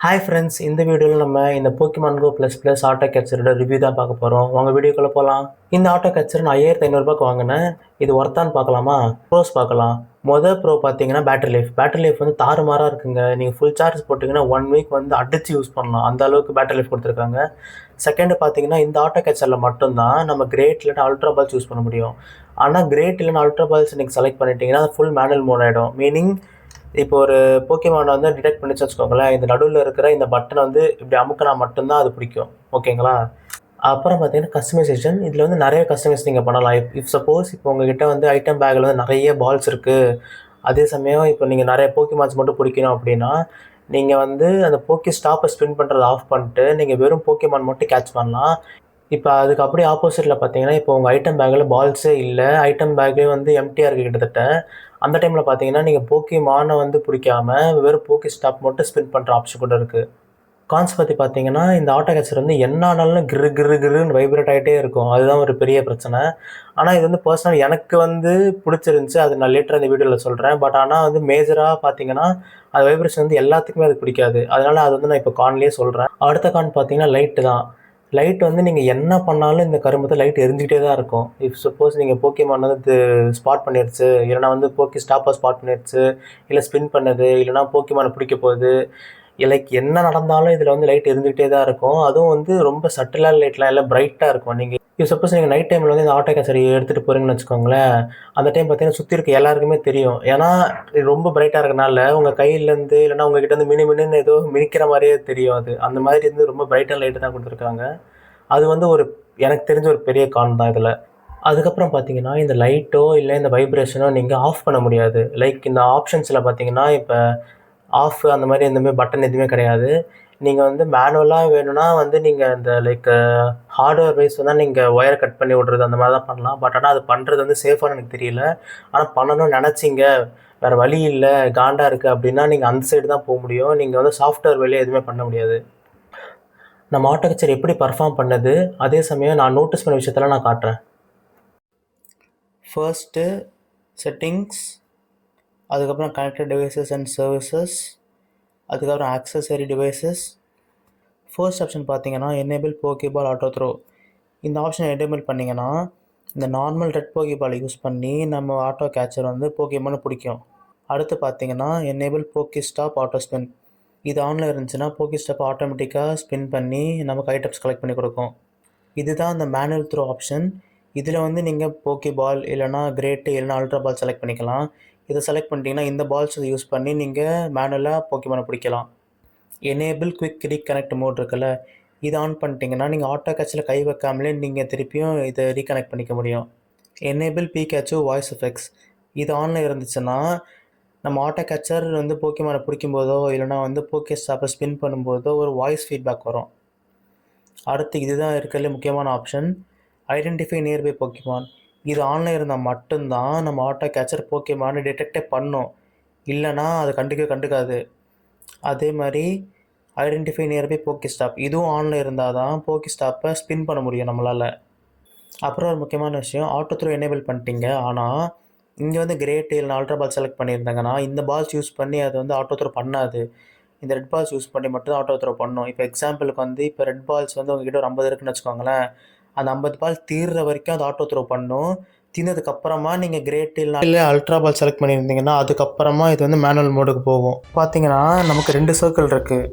Hi friends, இந்த வீடியோவில் நம்ம இந்த போக்கிமான் கோ ப்ளஸ் ப்ளஸ் ஆட்டோ கேப்சரோட ரிவ்யூ தான் பார்க்க போகிறோம். உங்கள் வீடியோக்குள்ளே போகலாம். இந்த ஆட்டோ கேப்சர் நான் 5500 வாங்கினேன். இது ஒர்த்தான்னு பார்க்கலாமா? ப்ரோஸ் பார்க்கலாம். ப்ரோ பார்த்தீங்கன்னா பேட்டரி லைஃப் வந்து தாறுமாறாக இருக்குங்க. நீங்கள் ஃபுல் சார்ஜ் போட்டிங்கன்னா 1 வீக் வந்து அடித்து யூஸ் பண்ணலாம். அந்த அளவுக்கு பேட்டரி லைஃப் கொடுத்துருக்காங்க. செகண்டு பார்த்தீங்கன்னா இந்த ஆட்டோ கேப்சரில் மட்டும்தான் நம்ம கிரேட் இல்லைன்னா அல்ட்ரா பால்ஸ் யூஸ் பண்ண முடியும். ஆனால் கிரேட் இல்லைன்னா அல்ட்ரா பால்ஸ் நீங்கள் செலக்ட் பண்ணிட்டீங்கன்னா ஃபுல் மேனுவல் மோட் ஆகிடும். மீனிங் இப்போ ஒரு போக்கிமானை வந்து டிடெக்ட் பண்ணிச்சு வச்சுக்கோங்களேன், இந்த நடுவில் இருக்கிற இந்த பட்டனை வந்து இப்படி அமுக்கினா மட்டும்தான் அது பிடிக்கும். ஓகேங்களா? அப்புறம் பார்த்தீங்கன்னா கஸ்டமைசேஷன். இதில் வந்து நிறைய கஸ்டமைஸ் நீங்கள் பண்ணலாம். இஃப் சப்போஸ் இப்போ உங்ககிட்ட வந்து ஐட்டம் பேக்கில் வந்து நிறைய பால்ஸ் இருக்குது, அதே சமயம் இப்போ நீங்கள் நிறைய போக்கிமான்ஸ் மட்டும் பிடிக்கணும் அப்படின்னா, நீங்கள் வந்து அந்த போக்கி ஸ்டாப்பை ஸ்பின் பண்ணுறதை ஆஃப் பண்ணிட்டு நீங்கள் வெறும் போக்கிமான் மட்டும் கேட்ச் பண்ணலாம். இப்போ அதுக்கு அப்படியே ஆப்போசிட்டில் பார்த்தீங்கன்னா, இப்போ உங்கள் ஐட்டம் பேக்கில் பால்ஸே இல்லை, ஐட்டம் பேக்கே வந்து எம்டியாக இருக்குது கிட்டத்தட்ட. அந்த டைமில் பார்த்தீங்கன்னா, நீங்கள் போக்கிமானை வந்து பிடிக்காம வெறும் போக்கி ஸ்டாப் மட்டும் ஸ்பின் பண்ணுற ஆப்ஷன் கூட இருக்குது. கான்ஸ் பற்றி பார்த்தீங்கன்னா, இந்த ஆட்டோ கேச்சர் வந்து என்ன ஆனாலும் கிரு கிரு கிருன்னு வைப்ரேட் ஆகிட்டே இருக்கும். அதுதான் ஒரு பெரிய பிரச்சனை. ஆனால் இது வந்து பர்சனல் எனக்கு வந்து பிடிச்சிருந்துச்சி. அது நான் லேட்டராக இந்த வீடியோவில் சொல்கிறேன். பட் ஆனால் வந்து மேஜராக பார்த்தீங்கன்னா, அது வைப்ரேஷன் வந்து எல்லாத்துக்குமே அது பிடிக்காது. அதனால் அது வந்து நான் இப்போ கான்லேயே சொல்கிறேன். அடுத்த கான் பார்த்தீங்கன்னா லைட்டு தான். லைட் வந்து நீங்கள் என்ன பண்ணாலும் இந்த கருமத்தை லைட் எரிஞ்சிக்கிட்டே தான் இருக்கும். இஃப் சப்போஸ் நீங்கள் போக்கிமான் வந்து ஸ்பாட் பண்ணிடுச்சு, இல்லைனா வந்து போக்கி ஸ்டாப்பை ஸ்பாட் பண்ணிடுச்சு, இல்லை ஸ்பின் பண்ணுது, இல்லைனா போக்கிமானை பிடிக்க போகுது, லைக் என்ன நடந்தாலும் இதில் வந்து லைட் எரிஞ்சுக்கிட்டே தான் இருக்கும். அதுவும் வந்து ரொம்ப சட்டிலாக லைட்லாம் எல்லாம் பிரைட்டாக இருக்கும். நீங்கள் இப்போ சப்போஸ் நீங்கள் நைட் டைமில் வந்து இந்த ஆட்டோ கேச்சரி எடுத்துகிட்டு போகிறீங்கன்னு வச்சுக்கோங்களேன், அந்த டைம் பார்த்தீங்கன்னா சுற்றி இருக்க எல்லாருக்குமே தெரியும். ஏன்னா இது ரொம்ப பிரைட்டாக இருக்கனால உங்கள் கையிலேருந்து இல்லைனா உங்ககிட்ட வந்து மினுன்னு ஏதோ மினிக்கிற மாதிரியே தெரியும். அது அந்த மாதிரி இருந்து ரொம்ப பிரைட்டாக லைட்டு தான் கொடுத்துருக்காங்க. அது வந்து ஒரு எனக்கு தெரிஞ்ச ஒரு பெரிய கான் தான் இதில். அதுக்கப்புறம் பார்த்தீங்கன்னா, இந்த லைட்டோ இல்லை இந்த வைப்ரேஷனோ நீங்கள் ஆஃப் பண்ண முடியாது. லைக் இந்த ஆப்ஷன்ஸில் பார்த்தீங்கன்னா, இப்போ ஆஃப் அந்த மாதிரி எதுவுமே பட்டன் எதுவுமே கிடையாது. நீங்கள் வந்து மேனுவலாக வேணும்னா வந்து நீங்கள் இந்த லைக் ஹார்ட்வேர் வைஸ் தான் நீங்கள் ஒயரை கட் பண்ணி விட்றது அந்த மாதிரி தான் பண்ணலாம். பட் ஆனால் அது பண்ணுறது வந்து சேஃபானு எனக்கு தெரியல. ஆனால் பண்ணணும்னு நினச்சிங்க, வேறு வழி இல்லை, காண்டா இருக்குது அப்படின்னா நீங்கள் அந்த சைடு தான் போக முடியும். நீங்கள் வந்து சாஃப்ட்வேர் வழியாக எதுவுமே பண்ண முடியாது. நம்ம ஆட்டோ கேச்சர் எப்படி பர்ஃபார்ம் பண்ணுது, அதே சமயம் நான் நோட்டீஸ் பண்ண விஷயத்தெல்லாம் நான் காட்டுறேன். ஃபர்ஸ்ட்டு செட்டிங்ஸ், அதுக்கப்புறம் கனெக்டட் டிவைசஸ் அண்ட் சர்வீசஸ், அதுக்கப்புறம் ஆக்சஸரி டிவைசஸ். ஃபர்ஸ்ட் ஆப்ஷன் பார்த்தீங்கன்னா எனேபிள் போக்கிபால் ஆட்டோ த்ரோ. இந்த ஆப்ஷனை எனேபிள் பண்ணிங்கன்னா இந்த நார்மல் ரெட் போக்கிபால் யூஸ் பண்ணி நம்ம ஆட்டோ கேச்சர் வந்து போக்கிமானை பிடிக்கும். அடுத்து பார்த்தீங்கன்னா எனேபிள் போக்கி ஸ்டாப் ஆட்டோ ஸ்பின். இது ஆனில் இருந்துச்சுன்னா போக்கி ஸ்டாப் ஆட்டோமேட்டிக்காக ஸ்பின் பண்ணி நமக்கு ஐட்டம்ஸ் கலெக்ட் பண்ணி கொடுக்கும். இதுதான் அந்த மேனுவல் த்ரோ ஆப்ஷன். இதில் வந்து நீங்கள் போக்கி பால் இல்லைனா கிரேட்டு இல்லைனா அல்ட்ரா பால் செலக்ட் பண்ணிக்கலாம். இதை செலக்ட் பண்ணிட்டீங்கன்னா இந்த பால்ஸ் யூஸ் பண்ணி நீங்கள் மேனுவலாக போக்கிமானை பிடிக்கலாம். எனேபிள் குவிக் ரீகனெக்ட் மோட் இருக்குல்ல, இது ஆன் பண்ணிட்டீங்கன்னா நீங்கள் ஆட்டோ கேட்சில் கை வைக்காமலே நீங்கள் திருப்பியும் இதை ரீகனெக்ட் பண்ணிக்க முடியும். எனேபிள் பிகாச்சு வாய்ஸ் எஃபெக்ட்ஸ், இது ஆனில் இருந்துச்சுன்னா நம்ம ஆட்டோ கேச்சர் வந்து போக்கிமானை பிடிக்கும்போதோ இல்லைனா வந்து போக்கி ஸ்டாப்பை ஸ்பின் பண்ணும்போதோ ஒரு வாய்ஸ் ஃபீட்பேக் வரும். அடுத்து இதுதான் இருக்கிறதுல முக்கியமான ஆப்ஷன், ஐடென்டிஃபை நியர்பை போக்கிமான். இது ஆன்லைன் இருந்தால் மட்டும்தான் நம்ம ஆட்டோ கேச்சர் போக்கிமானை டிடெக்டே பண்ணும், இல்லைனா அது கண்டுக்காது. அதே மாதிரி ஐடென்டிஃபை நியர்பை போக்கி ஸ்டாப், இதுவும் ஆன்லைன் இருந்தால் தான் போக்கி ஸ்டாப்பை ஸ்பின் பண்ண முடியும் நம்மளால். அப்புறம் ஒரு முக்கியமான விஷயம், ஆட்டோ த்ரோ எனேபிள் பண்ணிட்டீங்க, ஆனால் இங்கே வந்து கிரேட் இல்லை அல்ட்ரா பால் செலக்ட் பண்ணியிருந்தாங்கன்னா இந்த பால்ஸ் யூஸ் பண்ணி அது வந்து ஆட்டோ த்ரோ பண்ணாது. இந்த ரெட் பால்ஸ் யூஸ் பண்ணி மட்டும் ஆட்டோ த்ரோ பண்ணும். இப்போ எக்ஸாம்பிளுக்கு வந்து இப்போ ரெட் பால்ஸ் வந்து உங்ககிட்ட ஒரு 50 இருக்குன்னு வச்சுக்கோங்களேன், அந்த 50 பால் தீர்ற வரைக்கும் அது ஆட்டோ த்ரோ பண்ணும். தீர்ந்ததுக்கப்புறமா நீங்கள் கிரேட் இல்லை அல்ட்ரா பால் செலக்ட் பண்ணியிருந்தீங்கன்னா அதுக்கப்புறமா இது வந்து மேனுவல் மோடுக்கு போகும். பார்த்தீங்கன்னா நமக்கு 2 சர்க்கிள் இருக்குது.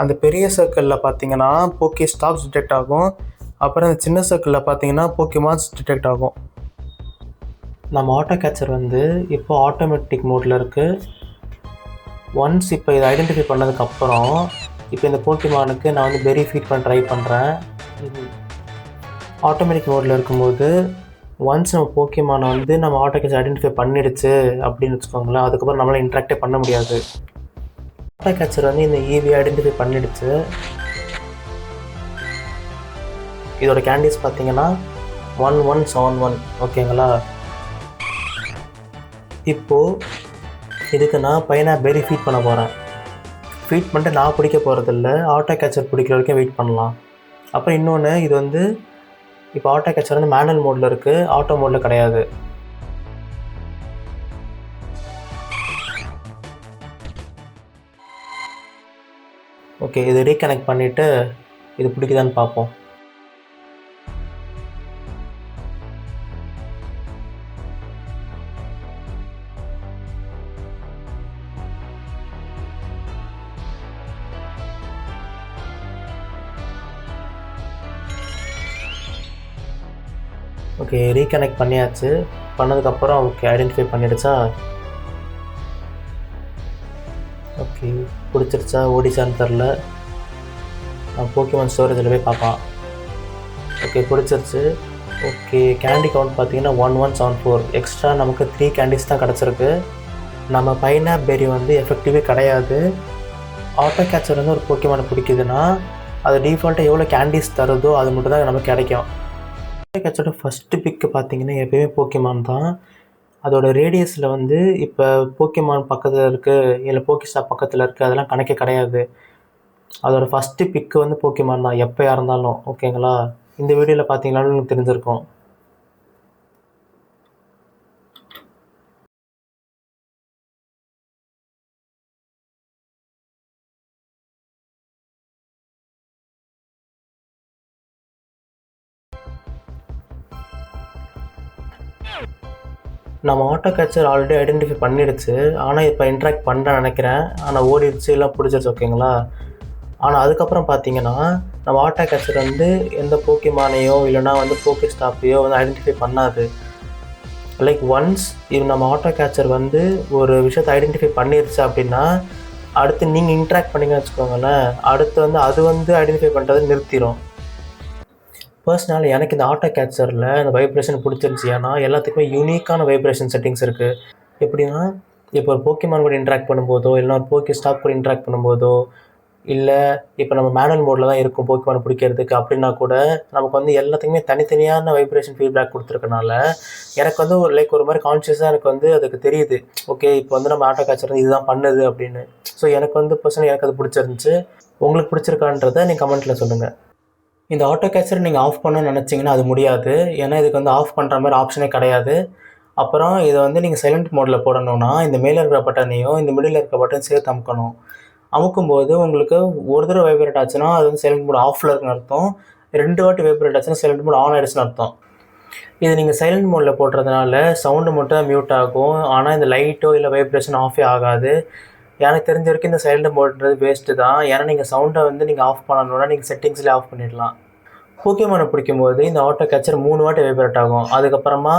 அந்த பெரிய சர்க்கிளில் பார்த்தீங்கன்னா போக்கி ஸ்டாப்ஸ் டிடெக்ட் ஆகும். அப்புறம் அந்த சின்ன சர்க்கிளில் பார்த்தீங்கன்னா போக்கிமான்ஸ் டிடெக்ட் ஆகும். நம்ம ஆட்டோ கேச்சர் வந்து இப்போ ஆட்டோமேட்டிக் மோடில் இருக்குது. ஒன்ஸ் இப்போ இதை ஐடென்டிஃபை பண்ணதுக்கப்புறம் இப்போ இந்த போக்கிமானுக்கு நான் வந்து பெரி ஃபீட் பண்ண ட்ரை பண்ணுறேன். ஆட்டோமேட்டிக் மோடில் இருக்கும்போது ஒன்ஸ் நம்ம போக்கிமானை வந்து நம்ம ஆட்டோ கேச்சர் ஐடென்டிஃபை பண்ணிடுச்சு அப்படின்னு வச்சுக்கோங்களேன், அதுக்கப்புறம் நம்மளால் இன்ட்ராக்டே பண்ண முடியாது. ஆட்டோ கேச்சர் வந்து இந்த ஈவி ஐடென்டிஃபை பண்ணிடுச்சு. இதோட கேண்டிஸ் பார்த்தீங்கன்னா 1171. ஓகேங்களா? இப்போது இதுக்கு நான் பையனை பெரி ஃபீட் பண்ண போகிறேன். ஃபீட் பண்ணிட்டு நான் பிடிக்க போகிறதில்ல, ஆட்டோ கேச்சர் பிடிக்கிற வரைக்கும் வெயிட் பண்ணலாம். அப்புறம் இன்னொன்று, இது வந்து இப்போ ஆட்டோ கேச்சர் வந்து மேனுவல் மோடில் இருக்குது, ஆட்டோ மோடில் கிடையாது. ஓகே, இது ரீகனெக்ட் பண்ணிவிட்டு இது பிடிக்குதான்னு பார்ப்போம். ஓகே, ரீகனெக்ட் பண்ணியாச்சு. பண்ணதுக்கப்புறம் ஓகே ஐடென்டிஃபை பண்ணிடுச்சா? ஓகே, பிடிச்சிருச்சா ஓடிச்சான்னு தெரில. போக்கிமான் ஸ்டோரேஜில் போய் பார்க்கலாம். ஓகே, பிடிச்சிருச்சு. ஓகே, கேண்டி கவுண்ட் பார்த்தீங்கன்னா 1174. எக்ஸ்ட்ரா நமக்கு 3 கேண்டிஸ் தான் கிடச்சிருக்கு. நம்ம பைனாப் பெரி வந்து எஃபெக்டிவே கிடையாது. ஆட்டோ கேச்சர் வந்து ஒரு போக்கிமானை பிடிக்குதுன்னா அது டிஃபால்ட்டாக எவ்வளோ கேண்டிஸ் தருதோ அது மட்டும் தான் நமக்கு கிடைக்கும். ஆட்டோ கேச்சரோட ஃபஸ்ட்டு பிக்கு பார்த்தீங்கன்னா எப்போயுமே போக்கிமான் தான். அதோட ரேடியஸில் வந்து இப்போ போக்கிமான் பக்கத்தில் இருக்குது இல்லை போக்கிஸ்டாப் பக்கத்தில் இருக்குது அதெல்லாம் கணக்கே கிடையாது. அதோட ஃபஸ்ட்டு பிக்கு வந்து போக்கிமான் தான் எப்போயா இருந்தாலும். ஓகேங்களா? இந்த வீடியோவில் பார்த்தீங்கன்னாலும் உங்களுக்கு தெரிஞ்சிருக்கும். நம்ம ஆட்டோ கேச்சர் ஆல்ரெடி ஐடென்டிஃபை பண்ணிடுச்சு. ஆனால் இப்போ இன்ட்ராக்ட் பண்ணுறேன்னு நினைக்கிறேன். ஆனால் ஓடிடுச்சு இல்லை பிடிச்சிருச்சு. ஓகேங்களா? ஆனால் அதுக்கப்புறம் பார்த்தீங்கன்னா நம்ம ஆட்டோ கேச்சர் வந்து எந்த போக்கிமானையோ இல்லைனா வந்து போக்கி ஸ்டாப்பையோ வந்து ஐடென்டிஃபை பண்ணாது. லைக் ஒன்ஸ் இது நம்ம ஆட்டோ கேச்சர் வந்து ஒரு விஷயத்தை ஐடென்டிஃபை பண்ணிடுச்சு அப்படின்னா அடுத்து நீங்கள் இன்ட்ராக்ட் பண்ணிங்கன்னு வச்சுக்கோங்களேன், அடுத்து வந்து அது வந்து ஐடென்டிஃபை பண்ணுறது நிறுத்திடும். பர்சனல் எனக்கு இந்த ஆட்டோ கேச்சரில் இந்த வைப்ரேஷன் பிடிச்சிருந்துச்சி. ஏன்னா எல்லாத்துக்குமே யூனிக்கான வைப்ரேஷன் செட்டிங்ஸ் இருக்குது. எப்படின்னா இப்போ ஒரு போக்கிமான் கூட இன்ட்ராக்ட் பண்ணும்போதோ இல்லைனா ஒரு போக்கி ஸ்டாப் கூட இன்ட்ராக்ட் பண்ணும்போதோ இல்லை இப்போ நம்ம மேனுவல் மோடில் தான் இருக்கும் போக்கிமான் பிடிக்கிறதுக்கு அப்படின்னா கூட நமக்கு வந்து எல்லாத்துக்குமே தனித்தனியான வைப்ரேஷன் ஃபீட்பேக் கொடுத்துருக்கனால எனக்கு வந்து ஒரு லைக் ஒரு மாதிரி கான்ஷியஸாக எனக்கு வந்து அதுக்கு தெரியுது. ஓகே, இப்போ வந்து நம்ம ஆட்டோ கேச்சர் இதுதான் பண்ணுது அப்படின்னு. ஸோ எனக்கு வந்து பர்சனல் எனக்கு அது பிடிச்சிருந்துச்சு. உங்களுக்கு பிடிச்சிருக்கான்றதை நீங்கள் கமெண்ட்டில் சொல்லுங்கள். இந்த ஆட்டோ கேச்சர் நீங்கள் ஆஃப் பண்ணணும்னு நினச்சிங்கன்னா அது முடியாது. ஏன்னா இதுக்கு வந்து ஆஃப் பண்ணுற மாதிரி ஆப்ஷனே கிடையாது. அப்புறம் இதை வந்து நீங்கள் சைலண்ட் மோடில் போடணுன்னா இந்த மேலே இருக்கிற பட்டனையும் இந்த மிடில் இருக்கிற பட்டன் சேர்த்து அமுக்கணும். அமுக்கும்போது உங்களுக்கு ஒரு தடவை வைப்ரேட் ஆச்சுன்னா அது வந்து சைலண்ட் மோட் ஆஃபில் இருக்குன்னு அர்த்தம். 2 வாட்டி வைப்ரேட் ஆச்சுன்னா சைலண்ட் மோட் ஆன் ஆகிடுச்சுன்னு அர்த்தம். இது நீங்கள் சைலண்ட் மோடில் போடுறதுனால சவுண்டு மட்டும் தான் மியூட் ஆகும். ஆனால் இந்த லைட்டோ இல்லை வைப்ரேஷன் ஆஃபே ஆகாது. எனக்கு தெரிஞ்ச வரைக்கும் இந்த சைலண்ட் மோட்ன்றது வேஸ்ட்டு தான். ஏன்னா நீங்கள் சவுண்டை வந்து நீங்கள் ஆஃப் பண்ணணுன்னா நீங்கள் செட்டிங்ஸ்லேயே ஆஃப் பண்ணிடலாம். போக்கிமானை பிடிக்கும்போது இந்த ஆட்டோ கேச்சர் 3 வாட்டி வைப்ரேட் ஆகும். அதுக்கப்புறமா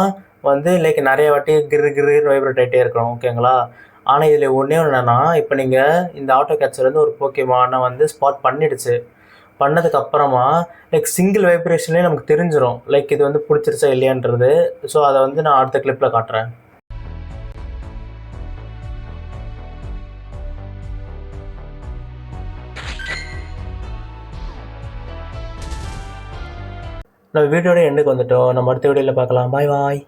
வந்து லைக் நிறைய வாட்டி கிரு வைப்ரேட் ஆகிட்டே இருக்கணும். ஓகேங்களா? ஆனால் இதில் ஒன்றே ஒன்று என்னென்னா இப்போ நீங்கள் இந்த ஆட்டோ கேச்சர் வந்து ஒரு போக்கிமானை வந்து ஸ்பாட் பண்ணிடுச்சு. பண்ணதுக்கப்புறமா லைக் சிங்கிள் வைப்ரேஷன்லேயே நமக்கு தெரிஞ்சிடும் லைக் இது வந்து பிடிச்சிருச்சா இல்லையான்றது. ஸோ அதை வந்து நான் அடுத்த கிளிப்பில் காட்டுறேன். நம்ம வீடியோட எண்டுக்கு வந்துட்டோம். நம்ம அடுத்த வீடியோவில் பார்க்கலாம். பாய் பாய்.